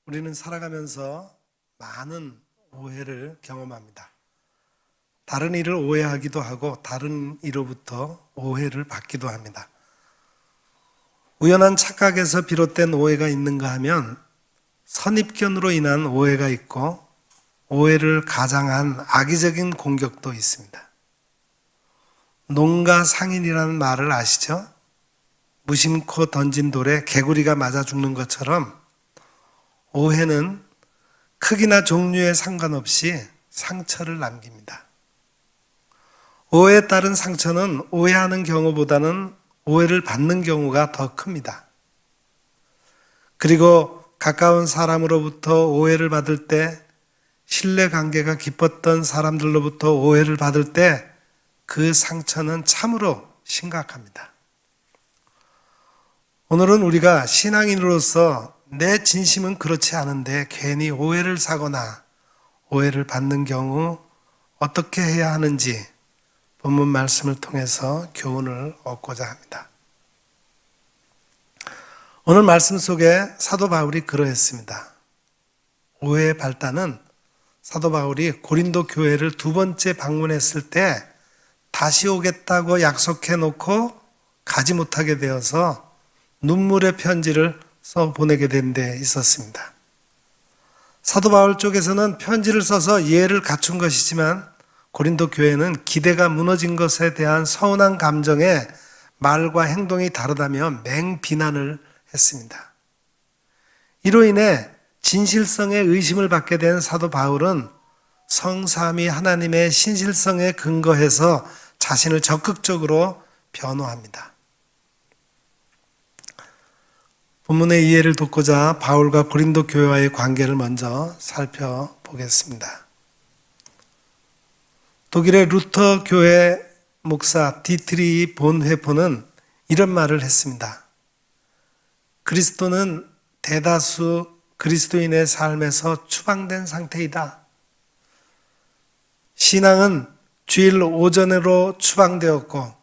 우리는 살아가면서 많은 오해를 경험합니다. 다른 이를 오해하기도 하고 다른 이로부터 오해를 받기도 합니다. 우연한 착각에서 비롯된 오해가 있는가 하면 선입견으로 인한 오해가 있고 오해를 가장한 악의적인 공격도 있습니다. 농가 상인이라는 말을 아시죠? 무심코 던진 돌에 개구리가 맞아 죽는 것처럼 오해는 크기나 종류에 상관없이 상처를 남깁니다. 오해에 따른 상처는 오해하는 경우보다는 오해를 받는 경우가 더 큽니다. 그리고 가까운 사람으로부터 오해를 받을 때, 신뢰관계가 깊었던 사람들로부터 오해를 받을 때 그 상처는 참으로 심각합니다. 오늘은 우리가 신앙인으로서 내 진심은 그렇지 않은데 괜히 오해를 사거나 오해를 받는 경우 어떻게 해야 하는지 본문 말씀을 통해서 교훈을 얻고자 합니다. 오늘 말씀 속에 사도 바울이 그러했습니다. 오해의 발단은 사도 바울이 고린도 교회를 두 번째 방문했을 때 다시 오겠다고 약속해 놓고 가지 못하게 되어서 눈물의 편지를 써 보내게 된 데 있었습니다. 사도 바울 쪽에서는 편지를 써서 이해를 갖춘 것이지만 고린도 교회는 기대가 무너진 것에 대한 서운한 감정에 말과 행동이 다르다며 맹비난을 했습니다. 이로 인해 진실성에 의심을 받게 된 사도 바울은 성삼위 하나님의 신실성에 근거해서 자신을 적극적으로 변호합니다. 본문의 이해를 돕고자 바울과 고린도 교회와의 관계를 먼저 살펴보겠습니다. 독일의 루터 교회 목사 디트리 본회포는 이런 말을 했습니다. 그리스도는 대다수 그리스도인의 삶에서 추방된 상태이다. 신앙은 주일 오전으로 추방되었고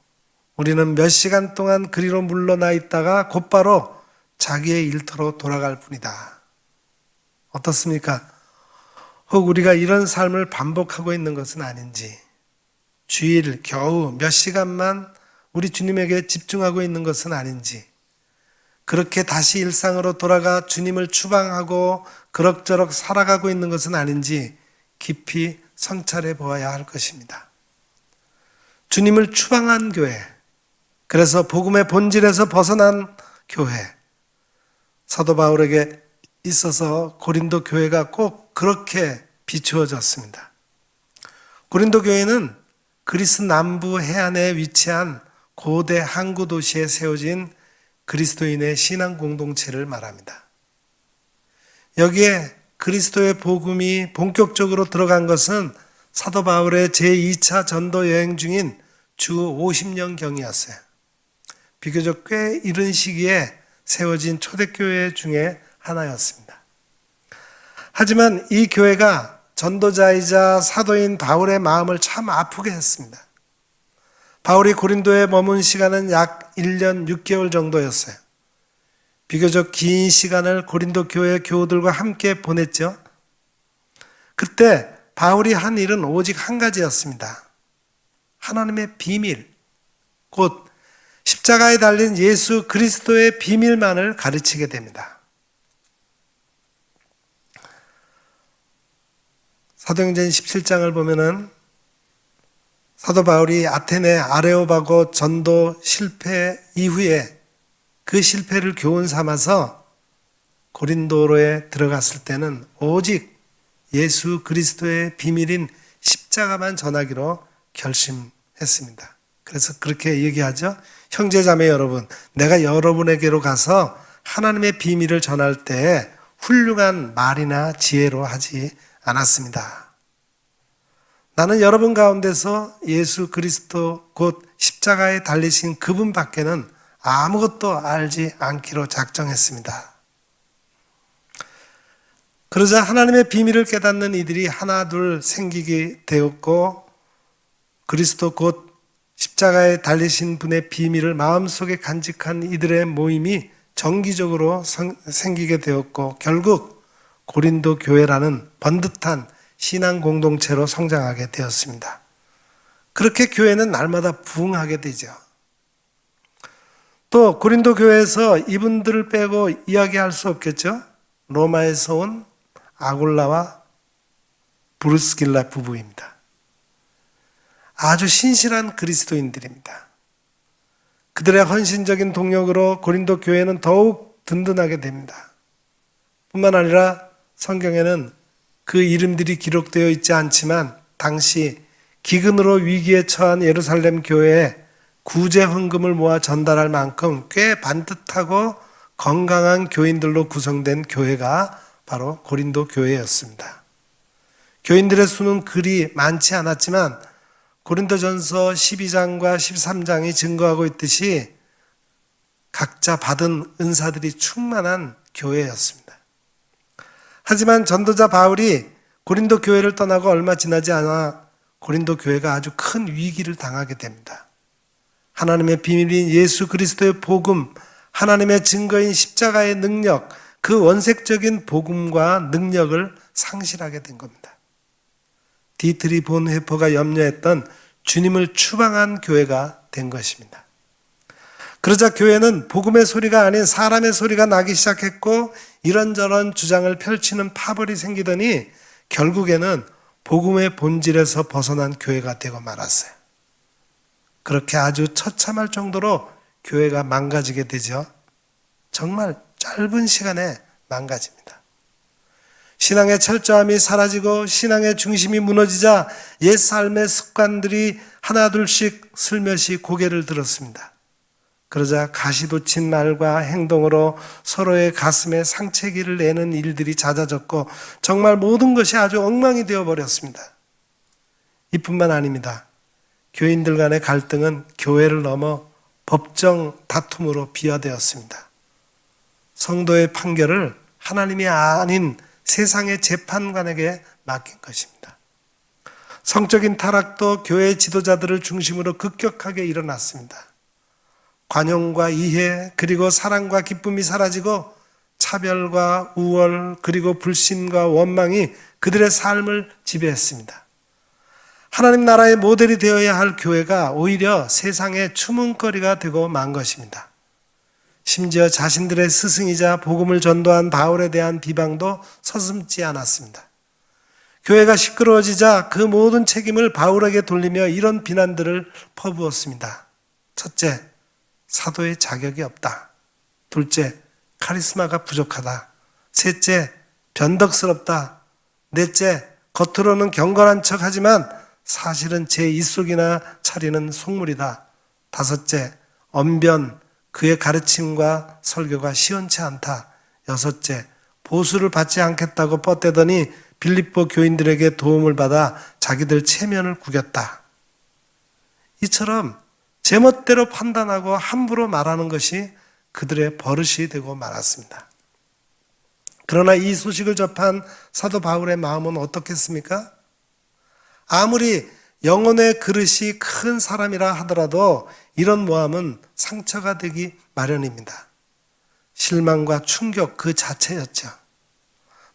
우리는 몇 시간 동안 그리로 물러나 있다가 곧바로 자기의 일터로 돌아갈 뿐이다. 어떻습니까? 혹 우리가 이런 삶을 반복하고 있는 것은 아닌지, 주일 겨우 몇 시간만 우리 주님에게 집중하고 있는 것은 아닌지, 그렇게 다시 일상으로 돌아가 주님을 추방하고 그럭저럭 살아가고 있는 것은 아닌지 깊이 성찰해 보아야 할 것입니다. 주님을 추방한 교회, 그래서 복음의 본질에서 벗어난 교회, 사도 바울에게 있어서 고린도 교회가 꼭 그렇게 비추어졌습니다. 고린도 교회는 그리스 남부 해안에 위치한 고대 항구 도시에 세워진 그리스도인의 신앙 공동체를 말합니다. 여기에 그리스도의 복음이 본격적으로 들어간 것은 사도 바울의 제2차 전도 여행 중인 주 50년경이었어요. 비교적 꽤 이른 시기에 세워진 초대교회 중에 하나였습니다. 하지만 이 교회가 전도자이자 사도인 바울의 마음을 참 아프게 했습니다. 바울이 고린도에 머문 시간은 약 1년 6개월 정도였어요. 비교적 긴 시간을 고린도 교회 교우들과 함께 보냈죠. 그때 바울이 한 일은 오직 한 가지였습니다. 하나님의 비밀, 곧 십자가에 달린 예수 그리스도의 비밀만을 가르치게 됩니다. 사도행전 17장을 보면은 사도 바울이 아테네 아레오바고 전도 실패 이후에 그 실패를 교훈 삼아서 고린도로에 들어갔을 때는 오직 예수 그리스도의 비밀인 십자가만 전하기로 결심했습니다. 그래서 그렇게 얘기하죠. 형제자매 여러분, 내가 여러분에게로 가서 하나님의 비밀을 전할 때 훌륭한 말이나 지혜로 하지 않았습니다. 나는 여러분 가운데서 예수 그리스도 곧 십자가에 달리신 그분 밖에는 아무것도 알지 않기로 작정했습니다. 그러자 하나님의 비밀을 깨닫는 이들이 하나둘 생기게 되었고 그리스도 곧 십자가에 달리신 분의 비밀을 마음속에 간직한 이들의 모임이 정기적으로 생기게 되었고 결국 고린도 교회라는 번듯한 신앙 공동체로 성장하게 되었습니다. 그렇게 교회는 날마다 부흥하게 되죠. 또 고린도 교회에서 이분들을 빼고 이야기할 수 없겠죠. 로마에서 온 아굴라와 브루스길라 부부입니다. 아주 신실한 그리스도인들입니다. 그들의 헌신적인 동력으로 고린도 교회는 더욱 든든하게 됩니다. 뿐만 아니라 성경에는 그 이름들이 기록되어 있지 않지만 당시 기근으로 위기에 처한 예루살렘 교회에 구제 헌금을 모아 전달할 만큼 꽤 반듯하고 건강한 교인들로 구성된 교회가 바로 고린도 교회였습니다. 교인들의 수는 그리 많지 않았지만 고린도전서 12장과 13장이 증거하고 있듯이 각자 받은 은사들이 충만한 교회였습니다. 하지만 전도자 바울이 고린도 교회를 떠나고 얼마 지나지 않아 고린도 교회가 아주 큰 위기를 당하게 됩니다. 하나님의 비밀인 예수 그리스도의 복음, 하나님의 증거인 십자가의 능력, 그 원색적인 복음과 능력을 상실하게 된 겁니다. 디트리 본헤퍼가 염려했던 주님을 추방한 교회가 된 것입니다. 그러자 교회는 복음의 소리가 아닌 사람의 소리가 나기 시작했고 이런저런 주장을 펼치는 파벌이 생기더니 결국에는 복음의 본질에서 벗어난 교회가 되고 말았어요. 그렇게 아주 처참할 정도로 교회가 망가지게 되죠. 정말 짧은 시간에 망가집니다. 신앙의 철저함이 사라지고 신앙의 중심이 무너지자 옛 삶의 습관들이 하나둘씩 슬며시 고개를 들었습니다. 그러자 가시돋친 말과 행동으로 서로의 가슴에 상체기를 내는 일들이 잦아졌고 정말 모든 것이 아주 엉망이 되어버렸습니다. 이뿐만 아닙니다. 교인들 간의 갈등은 교회를 넘어 법정 다툼으로 비화되었습니다. 성도의 판결을 하나님이 아닌 세상의 재판관에게 맡긴 것입니다. 성적인 타락도 교회 지도자들을 중심으로 급격하게 일어났습니다. 관용과 이해 그리고 사랑과 기쁨이 사라지고 차별과 우월 그리고 불신과 원망이 그들의 삶을 지배했습니다. 하나님 나라의 모델이 되어야 할 교회가 오히려 세상의 추문거리가 되고 만 것입니다. 심지어 자신들의 스승이자 복음을 전도한 바울에 대한 비방도 서슴지 않았습니다. 교회가 시끄러워지자 그 모든 책임을 바울에게 돌리며 이런 비난들을 퍼부었습니다. 첫째, 사도의 자격이 없다. 둘째, 카리스마가 부족하다. 셋째, 변덕스럽다. 넷째, 겉으로는 경건한 척하지만 사실은 제 입속이나 차리는 속물이다. 다섯째, 언변, 그의 가르침과 설교가 시원치 않다. 여섯째, 보수를 받지 않겠다고 뻗대더니 빌립보 교인들에게 도움을 받아 자기들 체면을 구겼다. 이처럼 제멋대로 판단하고 함부로 말하는 것이 그들의 버릇이 되고 말았습니다. 그러나 이 소식을 접한 사도 바울의 마음은 어떻겠습니까? 아무리 영혼의 그릇이 큰 사람이라 하더라도 이런 모함은 상처가 되기 마련입니다. 실망과 충격 그 자체였죠.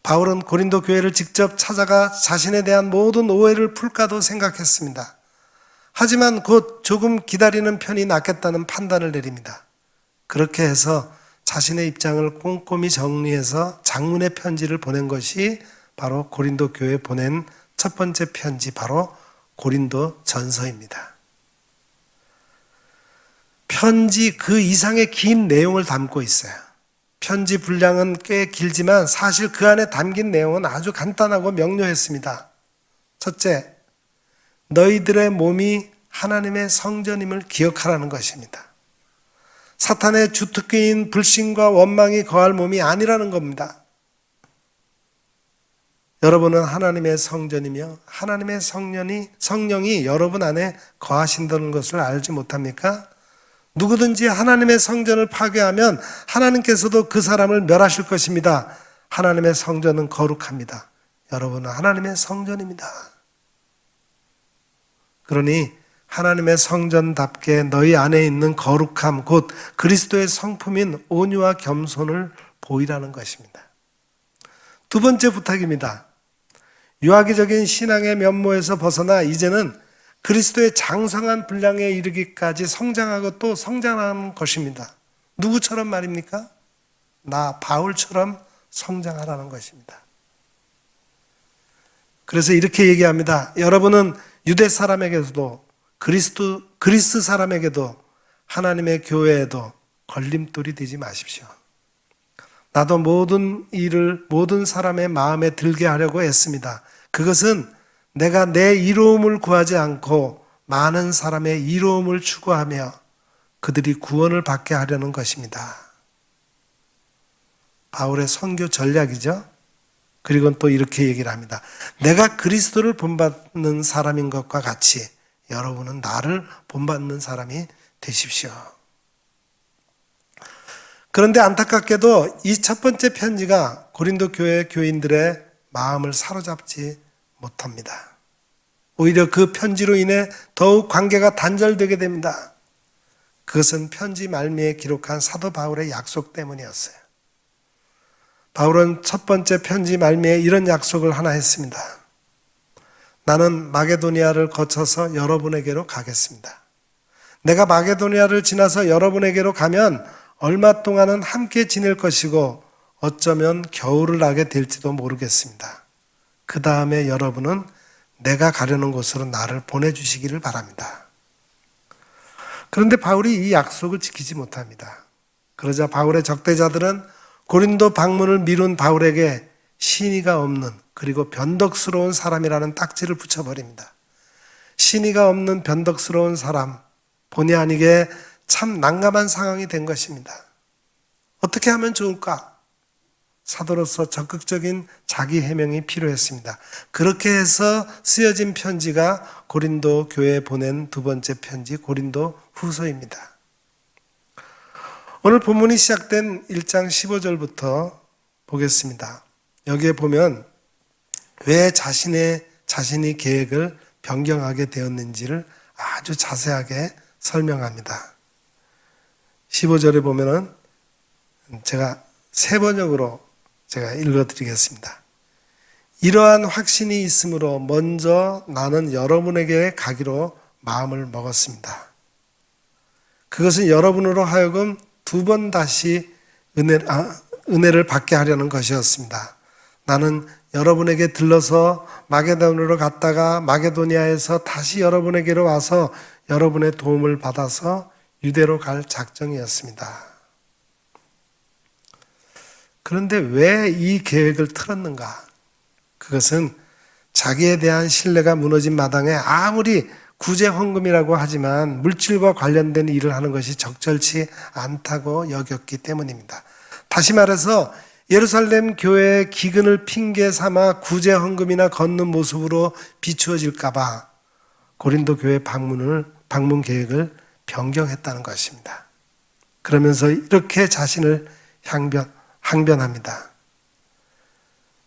바울은 고린도 교회를 직접 찾아가 자신에 대한 모든 오해를 풀까도 생각했습니다. 하지만 곧 조금 기다리는 편이 낫겠다는 판단을 내립니다. 그렇게 해서 자신의 입장을 꼼꼼히 정리해서 장문의 편지를 보낸 것이 바로 고린도 교회에 보낸 첫 번째 편지, 바로 고린도 전서입니다. 편지 그 이상의 긴 내용을 담고 있어요. 편지 분량은 꽤 길지만 사실 그 안에 담긴 내용은 아주 간단하고 명료했습니다. 첫째, 너희들의 몸이 하나님의 성전임을 기억하라는 것입니다. 사탄의 주특기인 불신과 원망이 거할 몸이 아니라는 겁니다. 여러분은 하나님의 성전이며 하나님의 성령이 여러분 안에 거하신다는 것을 알지 못합니까? 누구든지 하나님의 성전을 파괴하면 하나님께서도 그 사람을 멸하실 것입니다. 하나님의 성전은 거룩합니다. 여러분은 하나님의 성전입니다. 그러니 하나님의 성전답게 너희 안에 있는 거룩함, 곧 그리스도의 성품인 온유와 겸손을 보이라는 것입니다. 두 번째 부탁입니다. 유아기적인 신앙의 면모에서 벗어나 이제는 그리스도의 장성한 분량에 이르기까지 성장하고 또 성장하는 것입니다. 누구처럼 말입니까? 나 바울처럼 성장하라는 것입니다. 그래서 이렇게 얘기합니다. 여러분은 유대 사람에게도 그리스 사람에게도 하나님의 교회에도 걸림돌이 되지 마십시오. 나도 모든 일을 모든 사람의 마음에 들게 하려고 애씁니다. 그것은 내가 내 이로움을 구하지 않고 많은 사람의 이로움을 추구하며 그들이 구원을 받게 하려는 것입니다. 바울의 선교 전략이죠. 그리고 또 이렇게 얘기를 합니다. 내가 그리스도를 본받는 사람인 것과 같이 여러분은 나를 본받는 사람이 되십시오. 그런데 안타깝게도 이 첫 번째 편지가 고린도 교회 교인들의 마음을 사로잡지 못합니다. 오히려 그 편지로 인해 더욱 관계가 단절되게 됩니다. 그것은 편지 말미에 기록한 사도 바울의 약속 때문이었어요. 바울은 첫 번째 편지 말미에 이런 약속을 하나 했습니다. 나는 마게도니아를 거쳐서 여러분에게로 가겠습니다. 내가 마게도니아를 지나서 여러분에게로 가면 얼마 동안은 함께 지낼 것이고 어쩌면 겨울을 나게 될지도 모르겠습니다. 그 다음에 여러분은 내가 가려는 곳으로 나를 보내주시기를 바랍니다. 그런데 바울이 이 약속을 지키지 못합니다. 그러자 바울의 적대자들은 고린도 방문을 미룬 바울에게 신의가 없는 그리고 변덕스러운 사람이라는 딱지를 붙여버립니다. 신의가 없는 변덕스러운 사람, 본의 아니게 참 난감한 상황이 된 것입니다. 어떻게 하면 좋을까? 사도로서 적극적인 자기 해명이 필요했습니다. 그렇게 해서 쓰여진 편지가 고린도 교회에 보낸 두 번째 편지 고린도 후서입니다. 오늘 본문이 시작된 1장 15절부터 보겠습니다. 여기에 보면 왜 자신이 계획을 변경하게 되었는지를 아주 자세하게 설명합니다. 15절에 보면은 제가 세 번역으로 제가 읽어드리겠습니다. 이러한 확신이 있으므로 먼저 나는 여러분에게 가기로 마음을 먹었습니다. 그것은 여러분으로 하여금 두 번 다시 은혜를 받게 하려는 것이었습니다. 나는 여러분에게 들러서 마게도니아로 갔다가 마게도니아에서 다시 여러분에게로 와서 여러분의 도움을 받아서 유대로 갈 작정이었습니다. 그런데 왜 이 계획을 틀었는가? 그것은 자기에 대한 신뢰가 무너진 마당에 아무리 구제 헌금이라고 하지만 물질과 관련된 일을 하는 것이 적절치 않다고 여겼기 때문입니다. 다시 말해서 예루살렘 교회의 기근을 핑계 삼아 구제 헌금이나 걷는 모습으로 비추어질까 봐 고린도 교회 방문 계획을 변경했다는 것입니다. 그러면서 이렇게 자신을 항변합니다.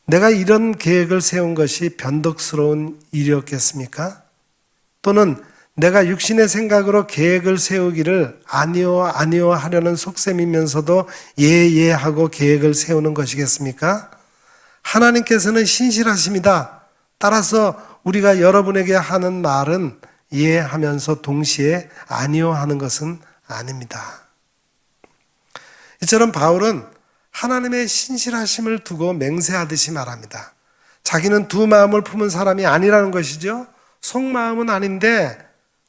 내가 이런 계획을 세운 것이 변덕스러운 일이었겠습니까? 또는 내가 육신의 생각으로 계획을 세우기를 아니요 하려는 속셈이면서도 예 하고 계획을 세우는 것이겠습니까? 하나님께서는 신실하십니다. 따라서 우리가 여러분에게 하는 말은 예 하면서 동시에 아니요 하는 것은 아닙니다. 이처럼 바울은 하나님의 신실하심을 두고 맹세하듯이 말합니다. 자기는 두 마음을 품은 사람이 아니라는 것이죠. 속마음은 아닌데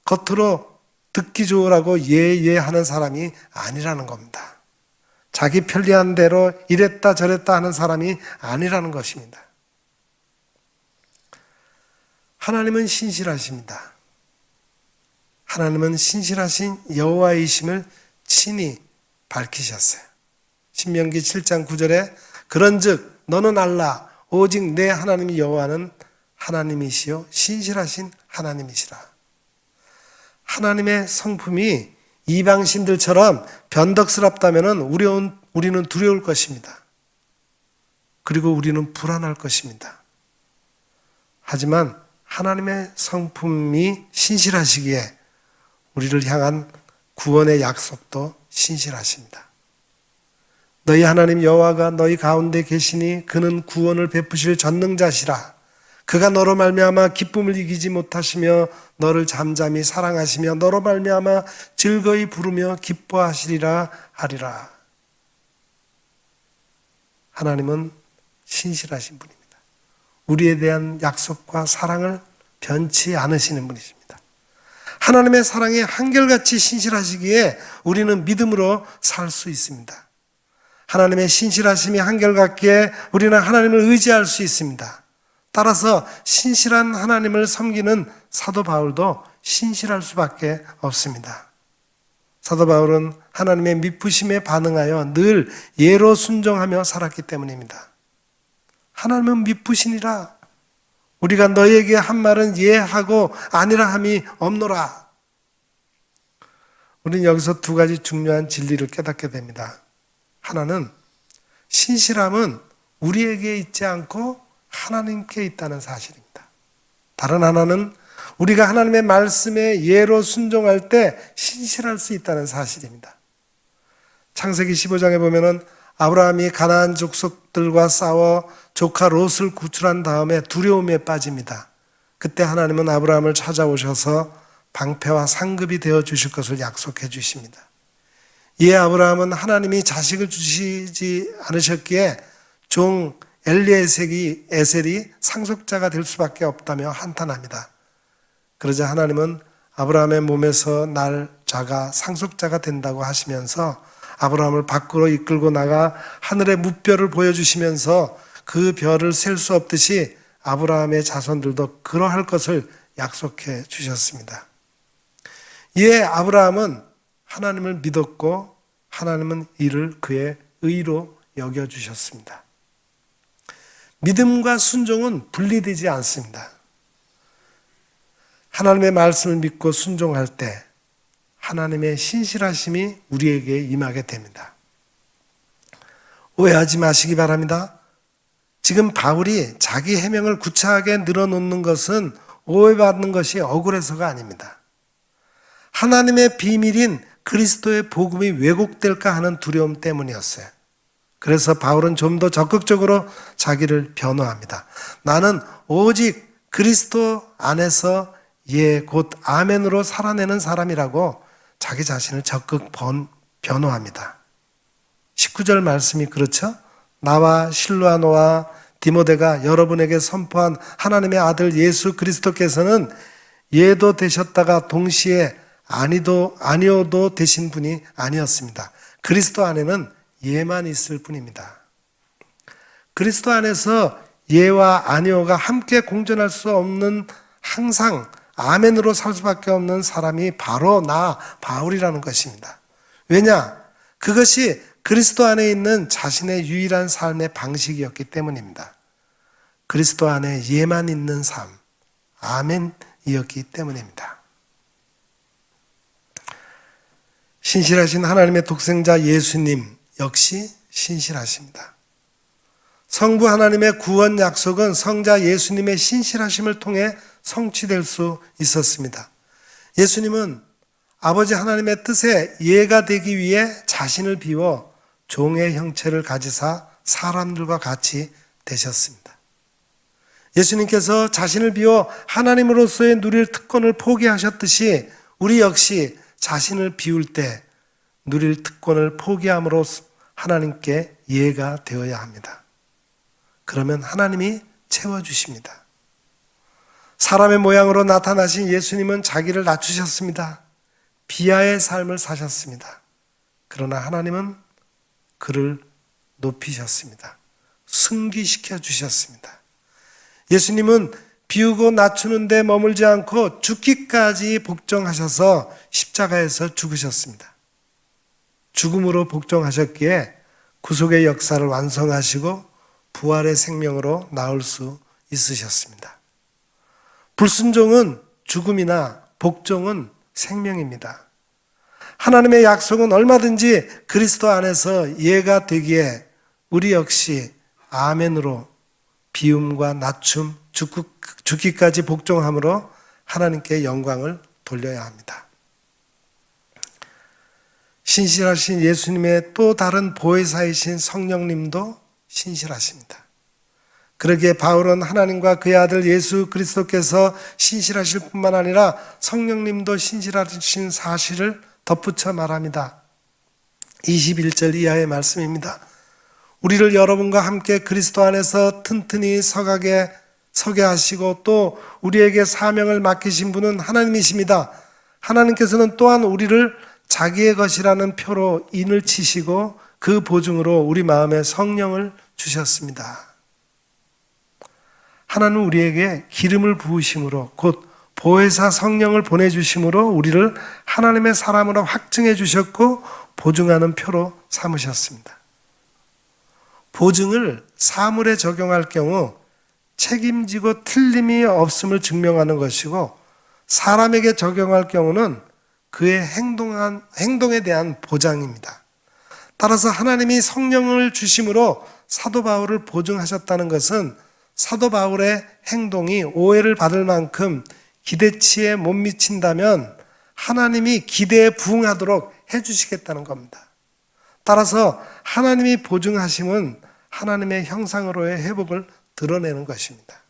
겉으로 듣기 좋으라고 예 하는 사람이 아니라는 겁니다. 자기 편리한 대로 이랬다 저랬다 하는 사람이 아니라는 것입니다. 하나님은 신실하십니다. 하나님은 신실하신 여호와이심을 친히 밝히셨어요. 신명기 7장 9절에 그런즉 너는 알라 오직 내 하나님 여호와는 하나님이시요 신실하신 하나님이시라. 하나님의 성품이 이방신들처럼 변덕스럽다면 우리는 두려울 것입니다. 그리고 우리는 불안할 것입니다. 하지만 하나님의 성품이 신실하시기에 우리를 향한 구원의 약속도 신실하십니다. 너희 하나님 여호와가 너희 가운데 계시니 그는 구원을 베푸실 전능자시라. 그가 너로 말미암아 기쁨을 이기지 못하시며 너를 잠잠히 사랑하시며 너로 말미암아 즐거이 부르며 기뻐하시리라 하리라. 하나님은 신실하신 분입니다. 우리에 대한 약속과 사랑을 변치 않으시는 분이십니다. 하나님의 사랑이 한결같이 신실하시기에 우리는 믿음으로 살 수 있습니다. 하나님의 신실하심이 한결같기에 우리는 하나님을 의지할 수 있습니다. 따라서 신실한 하나님을 섬기는 사도 바울도 신실할 수밖에 없습니다. 사도 바울은 하나님의 미쁘심에 반응하여 늘 예로 순종하며 살았기 때문입니다. 하나님은 미쁘시니라. 우리가 너에게 한 말은 예하고 아니라 함이 없노라. 우리는 여기서 두 가지 중요한 진리를 깨닫게 됩니다. 하나는 신실함은 우리에게 있지 않고 하나님께 있다는 사실입니다. 다른 하나는 우리가 하나님의 말씀에 예로 순종할 때 신실할 수 있다는 사실입니다. 창세기 15장에 보면은 아브라함이 가나안 족속들과 싸워 조카 롯을 구출한 다음에 두려움에 빠집니다. 그때 하나님은 아브라함을 찾아오셔서 방패와 상급이 되어 주실 것을 약속해 주십니다. 이에 아브라함은 하나님이 자식을 주시지 않으셨기에 종 엘리에셀이 상속자가 될 수밖에 없다며 한탄합니다. 그러자 하나님은 아브라함의 몸에서 날 자가 상속자가 된다고 하시면서 아브라함을 밖으로 이끌고 나가 하늘의 무별을 보여주시면서 그 별을 셀 수 없듯이 아브라함의 자손들도 그러할 것을 약속해 주셨습니다. 이에 아브라함은 하나님을 믿었고 하나님은 이를 그의 의로 여겨주셨습니다. 믿음과 순종은 분리되지 않습니다. 하나님의 말씀을 믿고 순종할 때 하나님의 신실하심이 우리에게 임하게 됩니다. 오해하지 마시기 바랍니다. 지금 바울이 자기 해명을 구차하게 늘어놓는 것은 오해받는 것이 억울해서가 아닙니다. 하나님의 비밀인 그리스도의 복음이 왜곡될까 하는 두려움 때문이었어요. 그래서 바울은 좀 더 적극적으로 자기를 변호합니다. 나는 오직 그리스도 안에서 곧 아멘으로 살아내는 사람이라고 자기 자신을 적극 변호합니다. 19절 말씀이 그렇죠? 나와 실루아노와 디모데가 여러분에게 선포한 하나님의 아들 예수 그리스도께서는 예도 되셨다가 동시에 아니어도 되신 분이 아니었습니다. 그리스도 안에는 예만 있을 뿐입니다. 그리스도 안에서 예와 아니오가 함께 공존할 수 없는, 항상 아멘으로 살 수밖에 없는 사람이 바로 나 바울이라는 것입니다. 왜냐? 그것이 그리스도 안에 있는 자신의 유일한 삶의 방식이었기 때문입니다. 그리스도 안에 예만 있는 삶, 아멘이었기 때문입니다. 신실하신 하나님의 독생자 예수님 역시 신실하십니다. 성부 하나님의 구원 약속은 성자 예수님의 신실하심을 통해 성취될 수 있었습니다. 예수님은 아버지 하나님의 뜻에 예가 되기 위해 자신을 비워 종의 형체를 가지사 사람들과 같이 되셨습니다. 예수님께서 자신을 비워 하나님으로서의 누릴 특권을 포기하셨듯이 우리 역시 자신을 비울 때 누릴 특권을 포기함으로 하나님께 예가 되어야 합니다. 그러면 하나님이 채워주십니다. 사람의 모양으로 나타나신 예수님은 자기를 낮추셨습니다. 비하의 삶을 사셨습니다. 그러나 하나님은 그를 높이셨습니다. 승기시켜 주셨습니다. 예수님은 비우고 낮추는 데 머물지 않고 죽기까지 복종하셔서 십자가에서 죽으셨습니다. 죽음으로 복종하셨기에 구속의 역사를 완성하시고 부활의 생명으로 나올 수 있으셨습니다. 불순종은 죽음이나 복종은 생명입니다. 하나님의 약속은 얼마든지 그리스도 안에서 예가 되기에 우리 역시 아멘으로 비움과 낮춤, 죽기까지 복종함으로 하나님께 영광을 돌려야 합니다. 신실하신 예수님의 또 다른 보혜사이신 성령님도 신실하십니다. 그러기에 바울은 하나님과 그의 아들 예수 그리스도께서 신실하실 뿐만 아니라 성령님도 신실하신 사실을 덧붙여 말합니다. 21절 이하의 말씀입니다. 우리를 여러분과 함께 그리스도 안에서 튼튼히 서게 하시고 또 우리에게 사명을 맡기신 분은 하나님이십니다. 하나님께서는 또한 우리를 자기의 것이라는 표로 인을 치시고 그 보증으로 우리 마음에 성령을 주셨습니다. 하나님은 우리에게 기름을 부으심으로 곧 보혜사 성령을 보내주심으로 우리를 하나님의 사람으로 확증해 주셨고 보증하는 표로 삼으셨습니다. 보증을 사물에 적용할 경우 책임지고 틀림이 없음을 증명하는 것이고 사람에게 적용할 경우는 그의 행동에 대한 보장입니다. 따라서 하나님이 성령을 주심으로 사도 바울을 보증하셨다는 것은 사도 바울의 행동이 오해를 받을 만큼 기대치에 못 미친다면 하나님이 기대에 부응하도록 해주시겠다는 겁니다. 따라서 하나님이 보증하심은 하나님의 형상으로의 회복을 드러내는 것입니다.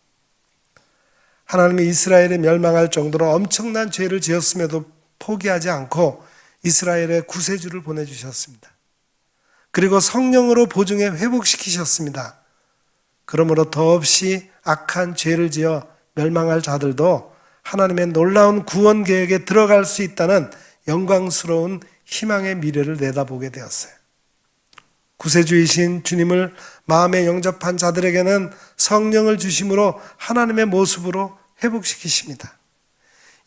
하나님이 이스라엘이 멸망할 정도로 엄청난 죄를 지었음에도 포기하지 않고 이스라엘의 구세주를 보내주셨습니다. 그리고 성령으로 보증해 회복시키셨습니다. 그러므로 더없이 악한 죄를 지어 멸망할 자들도 하나님의 놀라운 구원 계획에 들어갈 수 있다는 영광스러운 희망의 미래를 내다보게 되었어요. 구세주이신 주님을 마음에 영접한 자들에게는 성령을 주심으로 하나님의 모습으로 회복시키십니다.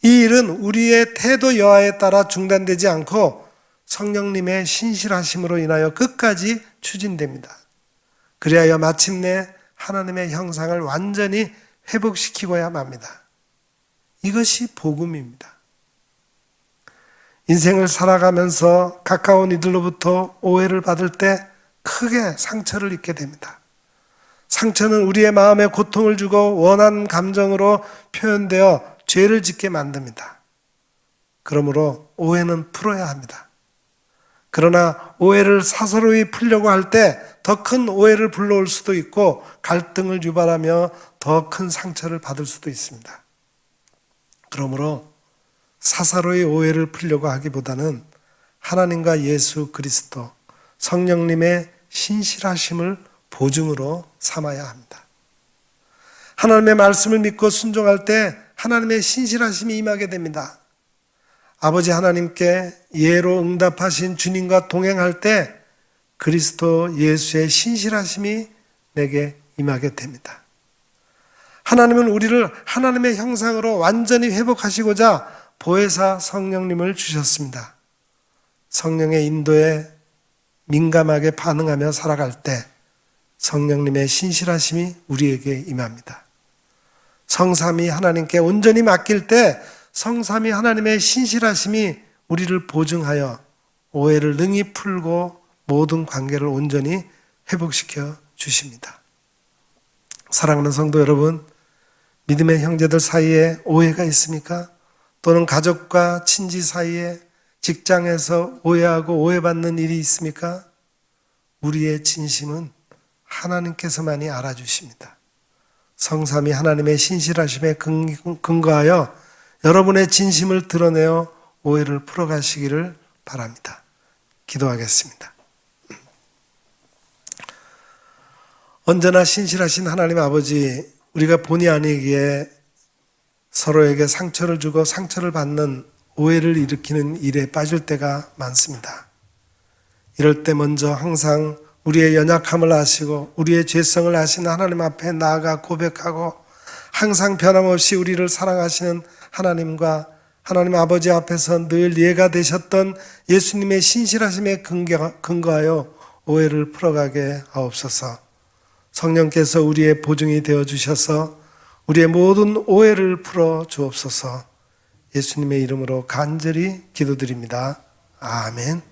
이 일은 우리의 태도 여하에 따라 중단되지 않고 성령님의 신실하심으로 인하여 끝까지 추진됩니다. 그리하여 마침내 하나님의 형상을 완전히 회복시키고야 맙니다. 이것이 복음입니다. 인생을 살아가면서 가까운 이들로부터 오해를 받을 때 크게 상처를 입게 됩니다. 상처는 우리의 마음에 고통을 주고 원한 감정으로 표현되어 죄를 짓게 만듭니다. 그러므로 오해는 풀어야 합니다. 그러나 오해를 사사로이 풀려고 할 때 더 큰 오해를 불러올 수도 있고 갈등을 유발하며 더 큰 상처를 받을 수도 있습니다. 그러므로 사사로이 오해를 풀려고 하기보다는 하나님과 예수 그리스도 성령님의 신실하심을 보증으로 삼아야 합니다. 하나님의 말씀을 믿고 순종할 때 하나님의 신실하심이 임하게 됩니다. 아버지 하나님께 예로 응답하신 주님과 동행할 때 그리스도 예수의 신실하심이 내게 임하게 됩니다. 하나님은 우리를 하나님의 형상으로 완전히 회복하시고자 보혜사 성령님을 주셨습니다. 성령의 인도에 민감하게 반응하며 살아갈 때 성령님의 신실하심이 우리에게 임합니다. 성삼위 하나님께 온전히 맡길 때 성삼위 하나님의 신실하심이 우리를 보증하여 오해를 능히 풀고 모든 관계를 온전히 회복시켜 주십니다. 사랑하는 성도 여러분, 믿음의 형제들 사이에 오해가 있습니까? 또는 가족과 친지 사이에 직장에서 오해하고 오해받는 일이 있습니까? 우리의 진심은 하나님께서만이 알아주십니다. 성삼위 하나님의 신실하심에 근거하여 여러분의 진심을 드러내어 오해를 풀어가시기를 바랍니다. 기도하겠습니다. 언제나 신실하신 하나님 아버지, 우리가 본의 아니기에 서로에게 상처를 주고 상처를 받는 오해를 일으키는 일에 빠질 때가 많습니다. 이럴 때 먼저 항상 우리의 연약함을 아시고 우리의 죄성을 아시는 하나님 앞에 나아가 고백하고 항상 변함없이 우리를 사랑하시는 하나님과 하나님 아버지 앞에서 늘 예가 되셨던 예수님의 신실하심에 근거하여 오해를 풀어가게 하옵소서. 성령께서 우리의 보증이 되어주셔서 우리의 모든 오해를 풀어 주옵소서. 예수님의 이름으로 간절히 기도드립니다. 아멘.